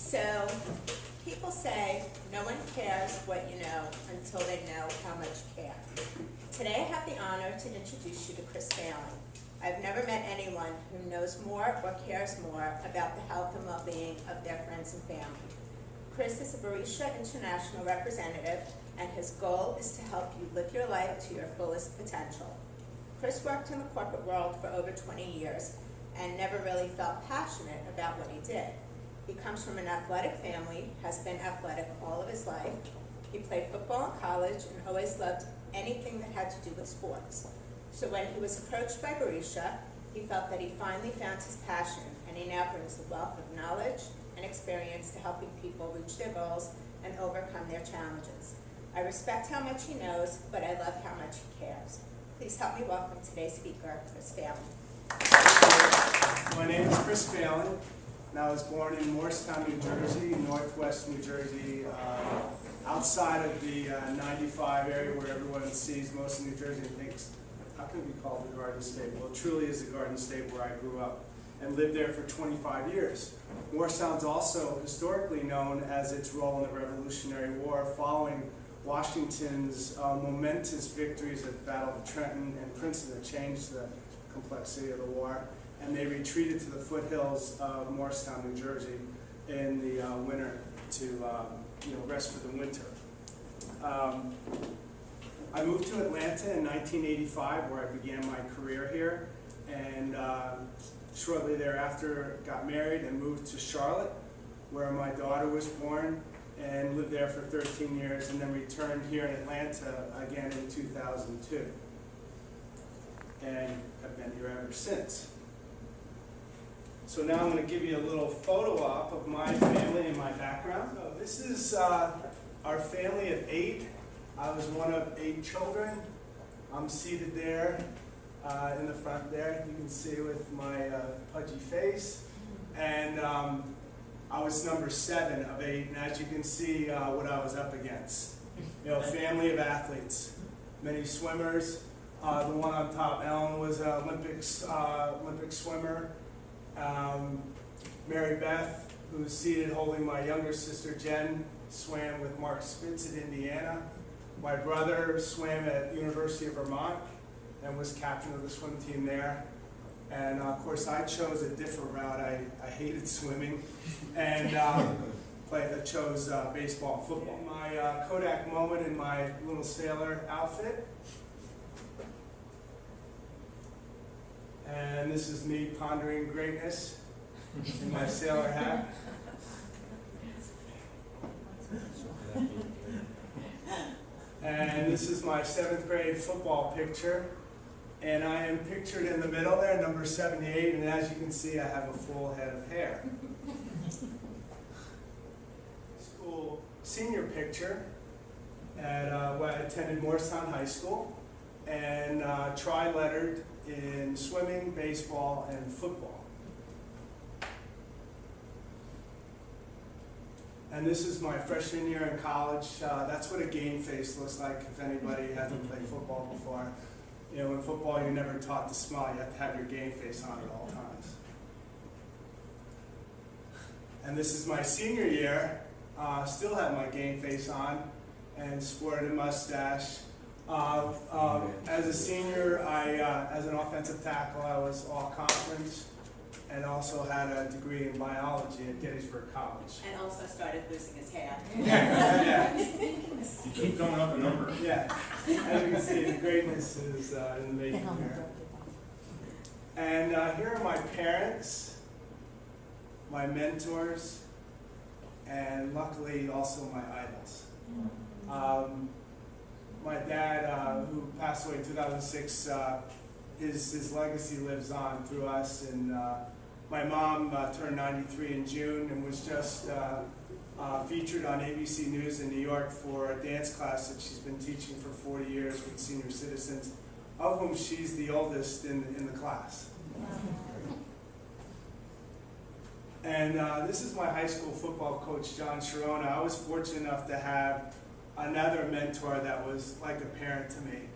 So, people say no one cares what you know until they know how much you care. Today I have the honor to introduce you to Chris Phelan. I've never met anyone who knows more or cares more about the health and well-being of their friends and family. Chris is a Barisha International representative, and his goal is to help you live your life to your fullest potential. Chris worked in the corporate world for over 20 years and never really felt passionate about what he did. He comes from an athletic family, has been athletic all of his life. He played football in college and always loved anything that had to do with sports. So when he was approached by Barisha, he felt that he finally found his passion, and he now brings a wealth of knowledge and experience to helping people reach their goals and overcome their challenges. I respect how much he knows, but I love how much he cares. Please help me welcome today's speaker, Chris Phelan. My name is Chris Phelan, and I was born in Morristown, New Jersey, northwest New Jersey, outside of the 95 area where everyone sees most of New Jersey and thinks, how can it be called the Garden State? Well, it truly is the Garden State where I grew up and lived there for 25 years. Morristown's also historically known as its role in the Revolutionary War following Washington's momentous victories at the Battle of Trenton and Princeton that changed the complexity of the war, and they retreated to the foothills of Morristown, New Jersey in the winter to rest for the winter. I moved to Atlanta in 1985 where I began my career here, and shortly thereafter got married and moved to Charlotte where my daughter was born, and lived there for 13 years, and then returned here in Atlanta again in 2002. And have been here ever since. So now I'm going to give you a little photo op of my family and my background. So this is our family of 8. I was one of 8 children. I'm seated there in the front there. You can see with my pudgy face. And I was number 7 of 8, and as you can see what I was up against. Family of athletes, many swimmers. The one on top, Ellen, was an Olympic swimmer. Mary Beth, who's seated holding my younger sister Jen, swam with Mark Spitz at Indiana. My brother swam at University of Vermont and was captain of the swim team there. And of course I chose a different route. I hated swimming and chose baseball and football. My Kodak moment in my little sailor outfit. And this is me pondering greatness in my sailor hat. And this is my 7th grade football picture. And I am pictured in the middle there, number 78, and as you can see, I have a full head of hair. School senior picture at where I attended Morristown High School, and tri-lettered in swimming, baseball, and football. And this is my freshman year in college. That's what a game face looks like if anybody hasn't played football before. In football, you're never taught to smile. You have to have your game face on at all times. And this is my senior year. Still have my game face on and sported a mustache. As a senior, as an offensive tackle, I was all conference and also had a degree in biology at Gettysburg College. And also started losing his hair. Yeah. You keep going up a number. Yeah. As you can see, the greatness is in the making here. And here are my parents, my mentors, and luckily also my idols. My dad, who passed away in 2006, his legacy lives on through us. And my mom turned 93 in June and was just featured on ABC News in New York for a dance class that she's been teaching for 40 years with senior citizens, of whom she's the oldest in the class. And this is my high school football coach, John Sharona. I was fortunate enough to have another mentor that was like a parent to me.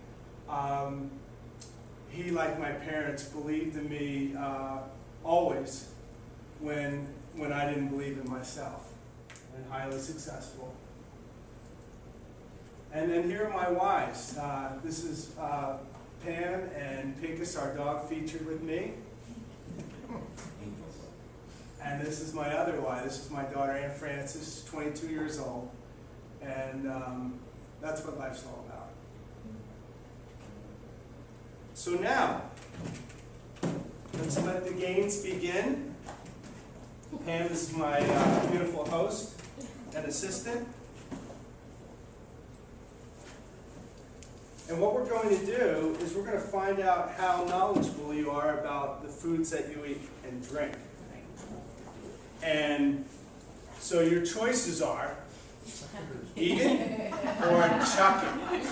He, like my parents, believed in me always when I didn't believe in myself. and highly successful. And then here are my whys. This is Pam and Pincus, our dog, featured with me. And this is my other why. This is my daughter, Anne Francis, 22 years old. And that's what life's all about. So now, let's let the games begin. Pam is my beautiful host and assistant. And what we're going to do is we're going to find out how knowledgeable you are about the foods that you eat and drink. And so your choices are eat it or chuck it.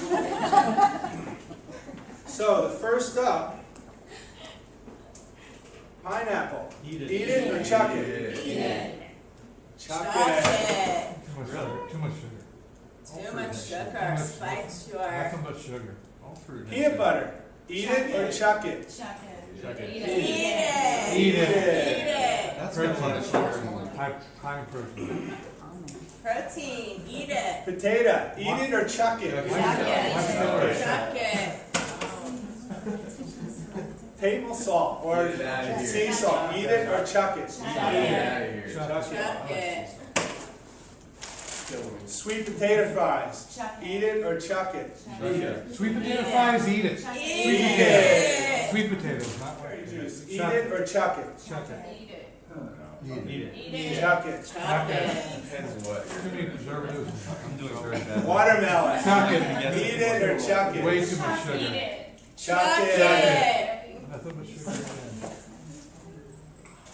So the first up, pineapple. Eat it or chuck it? Eat it. Chuck Chuck it. it. Too much sugar. Too much sugar. Spikes your. Nothing but sugar. All fruit. Peanut butter. Eat it or chuck it? Chuck it. Chuck it. Eat it. Eat Eat it. it. That's got a lot of sugar. High protein. Protein. Eat it. Potato. Eat it or chuck it? Chuck it. Okay. Chuck it. Table salt or Get it outta here. sea salt. Eat it or chuck it? Chuck Get out it. of here. Chuck it. Chuck it. Sweet potato fries. Chuck it. Eat it or chuck it? Chuck Chuck it. it. Sweet potato fries, eat it. Chuck Eat it. it. Sweet potatoes, not Berry white. juice. Eat Chuck it or chuck it? Chuck it. Eat it. Eat it. Eat it. Chuck it. Chuck it. Depends what Too many preservatives. I'm doing very bad. Watermelon. Chuck it. Eat it or chuck it? Way too much Eat sugar. it. Chuck it. Nothing but sugar.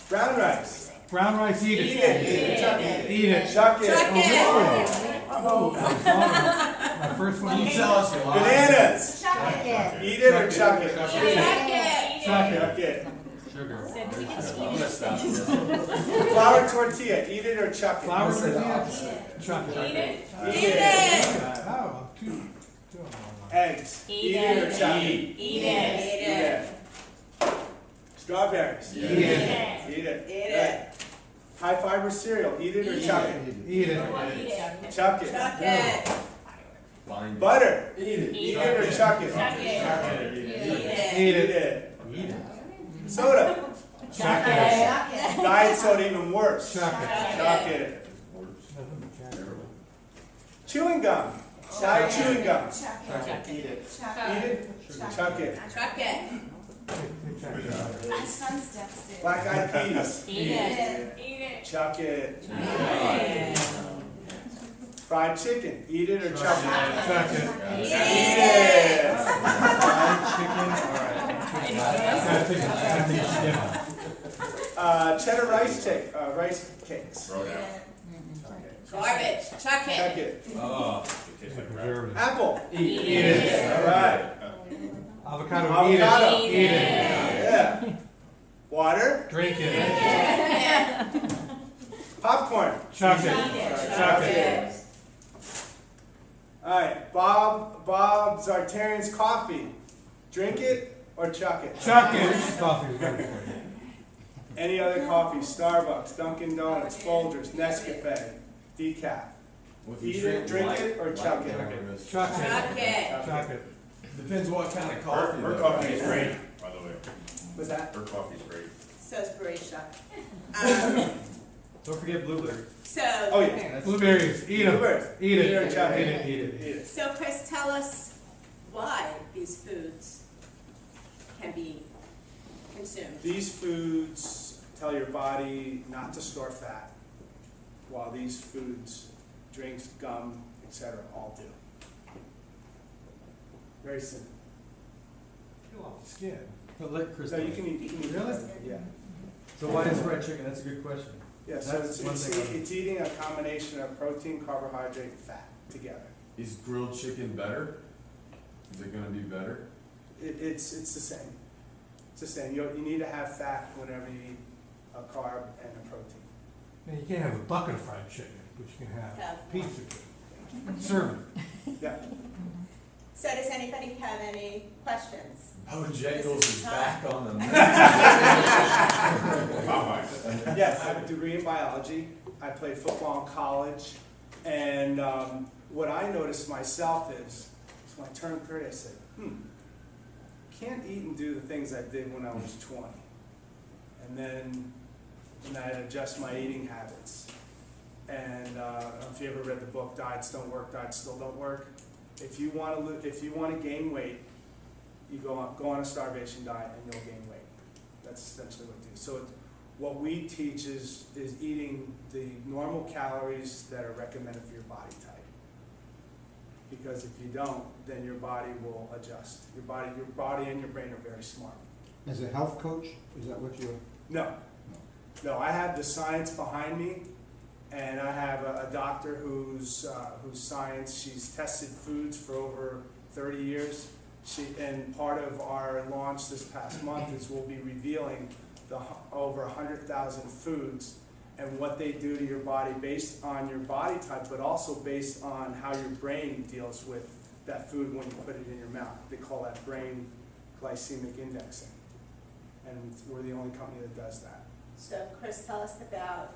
Brown rice. Brown rice, eat Eat it. it. Chuck it. Eat it. Chuck Chuck it. it. Oh, that was wrong. My first one. You tell us your lie. Bananas. Chuck it. Eat it or chuck it? Chuck Chuck it. it. Chuck it. Chuck it. Sugar. I'm gonna stop this. Flour tortilla. Eat it or chuck it? Flour Say the tortilla. opposite. Chuck it. Eat it. Eat Eat it. it. Oh, two. Eggs. Eat it or chuck it? Eat it. Eat it. Strawberries. Yeah. Eat it. Eat it. Eat it. High fiber cereal. Eat it or chuck it? Eat it. Chuck it. Chuck it. Blind. Butter. Eat it. Eat it or chuck it? Chuck it. Chuck Eat Eat it. it. Eat it. Soda. Chuck it. Chuck it. Diet soda even worse. Chuck it. Chuck it. Chewing gum. Diet chewing gum. Chuck it. Eat it. Chuck Eat it. it. Chuck it. Chuck it. My son steps in. Black eyed peas. Eat it. Eat it. Chuck it. Eat it. Fried chicken. Eat it or chuck it? Chuck it. Eat Eat it. it. Cheddar rice cakes. Throw it out. Garbage. Chuck Chuck it. it. Oh. Apple. Eat Eat it. All right. Avocado, eat Avocado. it. Eat it. Yeah. Water. Drink it. Popcorn. Chuck it. Chuck it. All right. Bob Zartarian's coffee. Drink it or chuck it? Chuck it. Coffee is better for you. Any other coffee? Starbucks, Dunkin' Donuts, Folgers, Nescafe, decaf. Eat it, drink it, or chuck it? Chuck it. Chuck it. Chuck it. Depends what kind of coffee. Her though. coffee is great, by the way. What's that? Her coffee is great. So's Barisha. Don't forget blueberry. Oh, yeah. Blueberries. Eat them. Blueberries. Eat Eat it or it. chuck Eat it? it. Eat it. Eat it. So Chris, tell us why these foods can be consumed. These foods tell your body not to store fat, while these foods, drinks, gum, etc., all do. Very simple. Peel off the skin. But let Chris. So you can eat. Really? Yeah. So why is fried chicken? That's a good question. Yeah. So That's one thing. it's eating a combination of protein, carbohydrate, and fat together. Is grilled chicken better? Is it gonna be better? It's the same. It's the same. You need to have fat whenever you eat a carb and a protein. Now, you can't have a bucket of fried chicken, but you can have Have pizza. Serve it. Yeah. So does anybody have any questions? Bojangles is back on the map. Popeyes. Yes, I have a degree in biology. I played football in college, and what I noticed myself is when I turned 30, I said, can't eat and do the things I did when I was 20. And then I had to adjust my eating habits. And if you ever read the book, Diets Don't Work, Diets Still Don't Work, if you want to gain weight, you go on a starvation diet and you'll gain weight. That's essentially what you do. So what we teach is eating the normal calories that are recommended for your body type. Because if you don't, then your body will adjust. Your body and your brain are very smart. As a health coach, is that what you're? No, I have the science behind me, and I have a doctor whose science, she's tested foods for over 30 years. And part of our launch this past month is we'll be revealing over 100,000 foods and what they do to your body based on your body type, but also based on how your brain deals with that food when you put it in your mouth. They call that brain glycemic indexing. And we're the only company that does that. So Chris, tell us about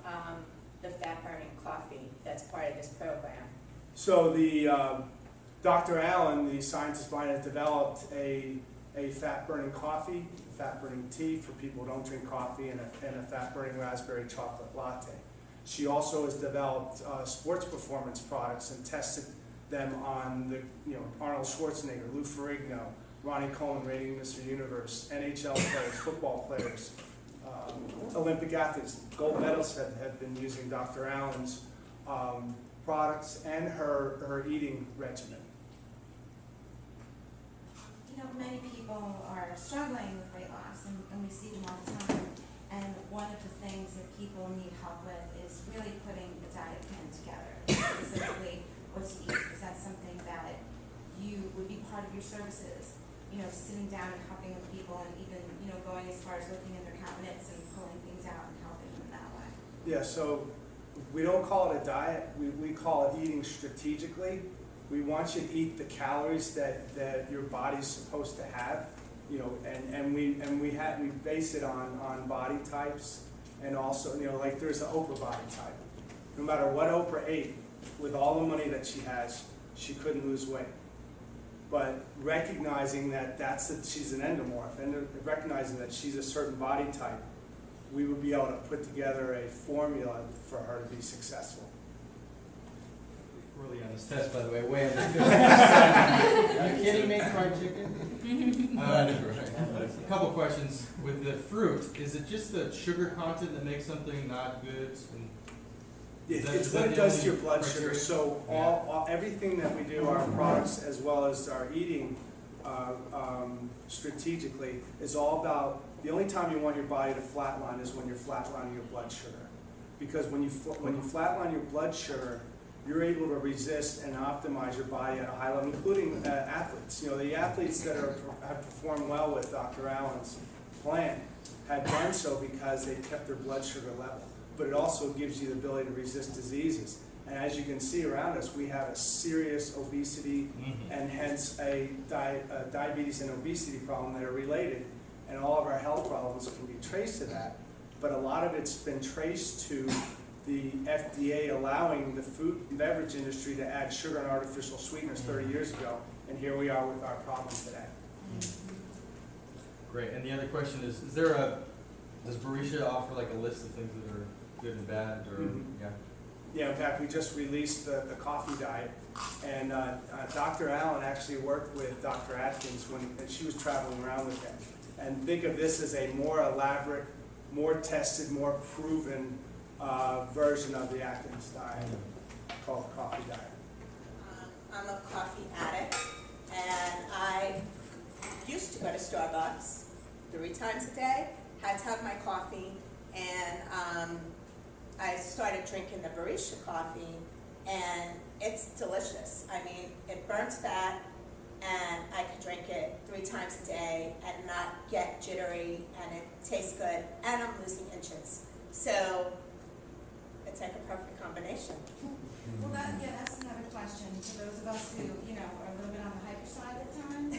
the fat-burning coffee that's part of this program. So the Dr. Allen, the scientist behind it, developed a fat-burning coffee, fat-burning tea for people who don't drink coffee, and a fat-burning raspberry chocolate latte. She also has developed sports performance products and tested them on Arnold Schwarzenegger, Lou Ferrigno, Ronnie Coleman, reigning Mr. Universe, NHL players, football players, Olympic athletes. Gold medalists have been using Dr. Allen's products and her eating regimen. Many people are struggling with weight loss, and we see them all the time. And one of the things that people need help with is really putting the diet plan together, specifically what to eat. Is that something that you would be part of your services? Sitting down and helping with people, and even going as far as looking in their cabinets and pulling things out and helping them that way. Yeah, so we don't call it a diet. We call it eating strategically. We want you to eat the calories that your body's supposed to have, and we base it on body types, and also like there's an Oprah body type. No matter what Oprah ate, with all the money that she has, she couldn't lose weight. But recognizing that she's an endomorph, and recognizing that she's a certain body type, we would be able to put together a formula for her to be successful. Early on this test, by the way, way under 50%. Are you kidding me? Fried chicken? A couple questions. With the fruit, is it just the sugar content that makes something not good? It's what it does to your blood sugar. So everything that we do, our products as well as our eating strategically, is all about, the only time you want your body to flatline is when you're flatlining your blood sugar. Because when you flatline your blood sugar, you're able to resist and optimize your body at a high level, including athletes. The athletes that have performed well with Dr. Allen's plan had done so because they kept their blood sugar level. But it also gives you the ability to resist diseases. And as you can see around us, we have a serious obesity and hence a diabetes and obesity problem that are related. And all of our health problems can be traced to that. But a lot of it's been traced to the FDA allowing the food and beverage industry to add sugar and artificial sweeteners 30 years ago. And here we are with our problem today. Great. And the other question is does Barisha offer like a list of things that are good and bad, or Yeah, in fact, we just released the coffee diet, and Dr. Allen actually worked with Dr. Atkins when she was traveling around with him. And think of this as a more elaborate, more tested, more proven version of the Atkins diet called the coffee diet. I'm a coffee addict, and I used to go to Starbucks 3 times a day, had to have my coffee, and I started drinking the Barisha coffee, and it's delicious. I mean, it burns fat, and I can drink it 3 times a day and not get jittery, and it tastes good, and I'm losing inches. So it's like a perfect combination. Well, that's another question. For those of us who, are a little bit on the hyper side at times,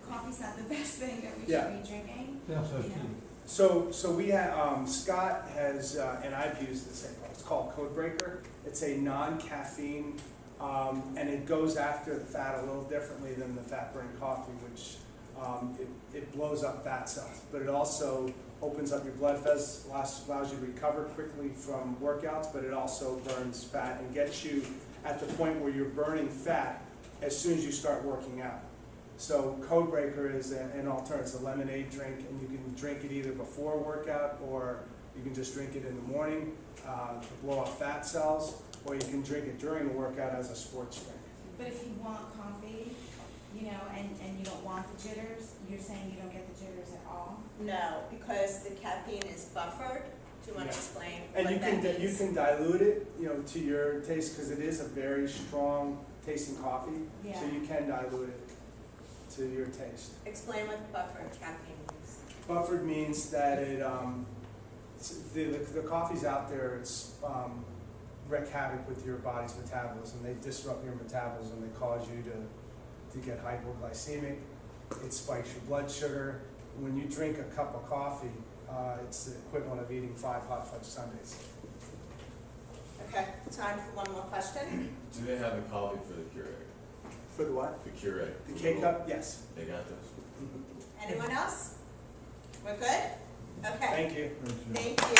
coffee's not the best thing that we should be drinking. Yeah, so you know. So we have, Scott has, and I've used the same, it's called Code Breaker. It's a non-caffeine, and it goes after the fat a little differently than the fat-burning coffee, which it blows up fat cells. But it also opens up your blood vessels, allows you to recover quickly from workouts, but it also burns fat and gets you at the point where you're burning fat as soon as you start working out. So Code Breaker is an alternative. It's a lemonade drink, and you can drink it either before a workout, or you can just drink it in the morning to blow off fat cells, or you can drink it during the workout as a sports drink. But if you want coffee, you know, and you don't want the jitters, you're saying you don't get the jitters at all? No, because the caffeine is buffered. Do you want to Yeah. explain And what you that can means? dilute it, you know, to your taste, because it is a very strong tasting coffee. Yeah. So you can dilute it to your taste. Explain what buffered caffeine means. Buffered means that it the coffees out there, it's wreak havoc with your body's metabolism. They disrupt your metabolism. They cause you to get hypoglycemic. It spikes your blood sugar. When you drink a cup of coffee, it's the equivalent of eating 5 hot fudge sundaes. Okay, time for one more question. Do they have a coffee for the Keurig? For the what? The Keurig? The K-Cup? Yes. They got those? Anyone else? We're good? Okay. Thank you. Thank you.